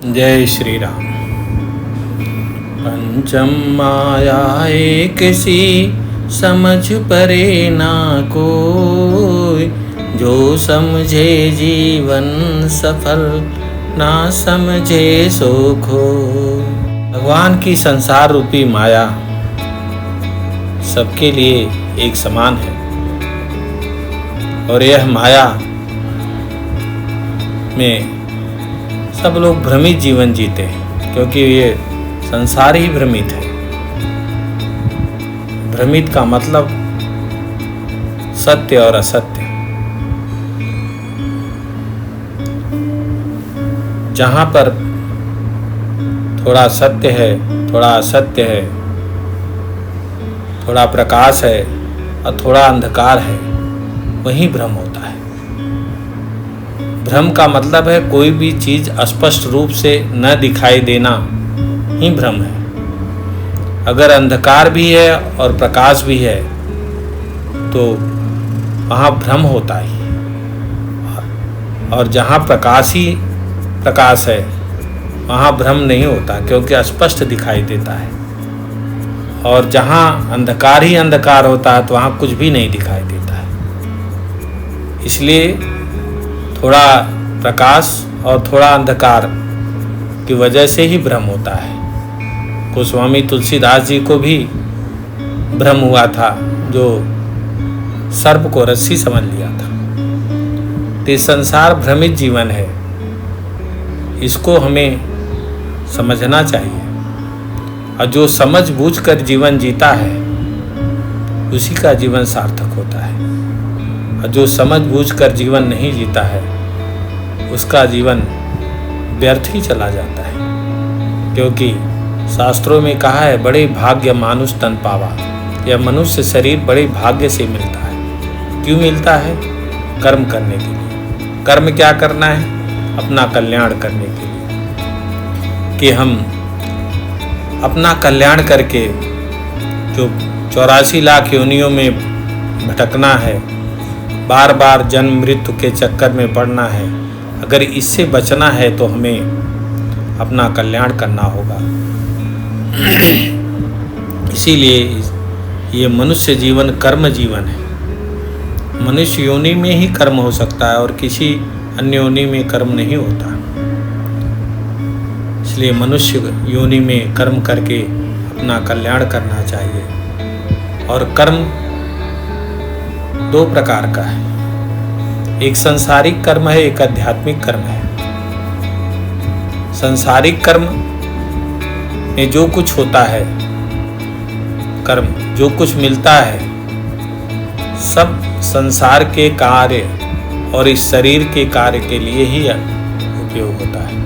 जय श्री राम। पंचम माया एक सी समझ परे ना कोई, जो समझे जीवन सफल ना समझे सो खोई। भगवान की संसार रूपी माया सबके लिए एक समान है और यह माया में सब लोग भ्रमित जीवन जीते हैं, क्योंकि ये संसार ही भ्रमित है। भ्रमित का मतलब सत्य और असत्य। जहाँ पर थोड़ा सत्य है, थोड़ा असत्य है, थोड़ा प्रकाश है और थोड़ा अंधकार है, वहीं भ्रम होता है। भ्रम का मतलब है कोई भी चीज स्पष्ट रूप से न दिखाई देना ही भ्रम है। अगर अंधकार भी है और प्रकाश भी है तो वहाँ भ्रम होता ही, और जहाँ प्रकाश ही प्रकाश है वहाँ भ्रम नहीं होता, क्योंकि स्पष्ट दिखाई देता है। और जहाँ अंधकार ही अंधकार होता है तो वहाँ कुछ भी नहीं दिखाई देता है। इसलिए थोड़ा प्रकाश और थोड़ा अंधकार की वजह से ही भ्रम होता है। गोस्वामी तुलसीदास जी को भी भ्रम हुआ था, जो सर्प को रस्सी समझ लिया था। तो संसार भ्रमित जीवन है, इसको हमें समझना चाहिए। और जो समझ बूझ कर जीवन जीता है उसी का जीवन सार्थक होता है, और जो समझ बूझ कर जीवन नहीं जीता है उसका जीवन व्यर्थ ही चला जाता है। क्योंकि शास्त्रों में कहा है, बड़े भाग्य मानुष तन पावा। यह मनुष्य शरीर बड़े भाग्य से मिलता है। क्यों मिलता है? कर्म करने के लिए। कर्म क्या करना है? अपना कल्याण करने के लिए, कि हम अपना कल्याण करके जो 84 लाख योनियों में भटकना है, बार बार जन्म मृत्यु के चक्कर में पड़ना है, अगर इससे बचना है तो हमें अपना कल्याण करना होगा। इसीलिए ये मनुष्य जीवन कर्म जीवन है। मनुष्य योनि में ही कर्म हो सकता है और किसी अन्य योनि में कर्म नहीं होता। इसलिए मनुष्य योनि में कर्म करके अपना कल्याण करना चाहिए। और कर्म दो प्रकार का है, एक सांसारिक कर्म है, एक आध्यात्मिक कर्म है। सांसारिक कर्म में जो कुछ होता है, कर्म जो कुछ मिलता है, सब संसार के कार्य और इस शरीर के कार्य के लिए ही उपयोग होता है,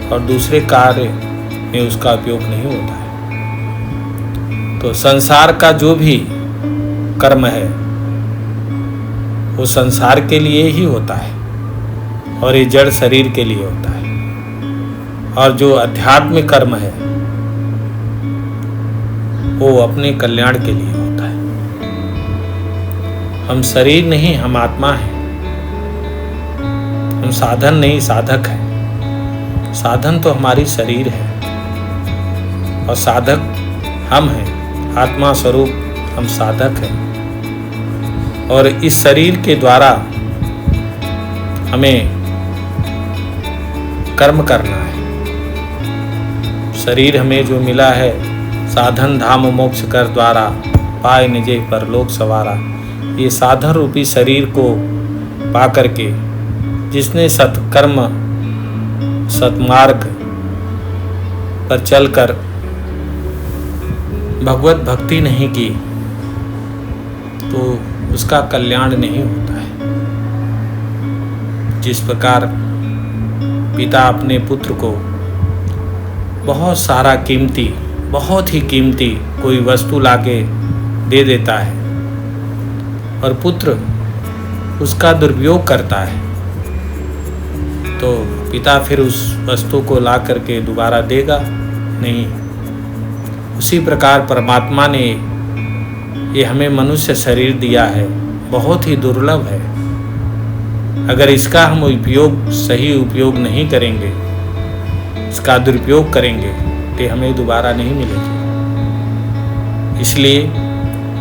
और दूसरे कार्य में उसका उपयोग नहीं होता है। तो संसार का जो भी कर्म है वो संसार के लिए ही होता है, और ये जड़ शरीर के लिए होता है। और जो अध्यात्म कर्म है वो अपने कल्याण के लिए होता है। हम शरीर नहीं, हम आत्मा हैं। हम साधन नहीं, साधक हैं। साधन तो हमारी शरीर है और साधक हम हैं। आत्मा स्वरूप हम साधक हैं, और इस शरीर के द्वारा हमें कर्म करना है। शरीर हमें जो मिला है, साधन धाम मोक्ष कर द्वारा, पाए निजे परलोक सवारा। ये साधन रूपी शरीर को पा करके जिसने सत्कर्म सत्मार्ग पर चलकर भगवत भक्ति नहीं की तो उसका कल्याण नहीं होता है। जिस प्रकार पिता अपने पुत्र को बहुत सारा कीमती, बहुत ही कीमती कोई वस्तु लाके दे देता है और पुत्र उसका दुरुपयोग करता है, तो पिता फिर उस वस्तु को ला करके दोबारा देगा नहीं। उसी प्रकार परमात्मा ने ये हमें मनुष्य शरीर दिया है, बहुत ही दुर्लभ है। अगर इसका हम उपयोग सही उपयोग नहीं करेंगे इसका दुरुपयोग करेंगे तो हमें दोबारा नहीं मिलेगी। इसलिए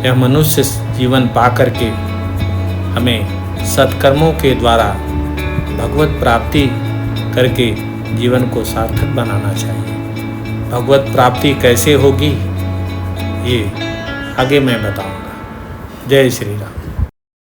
यह मनुष्य जीवन पा करके हमें सत्कर्मों के द्वारा भगवत प्राप्ति करके जीवन को सार्थक बनाना चाहिए। भगवत प्राप्ति कैसे होगी ये आगे मैं बताऊंगा। जय श्री राम।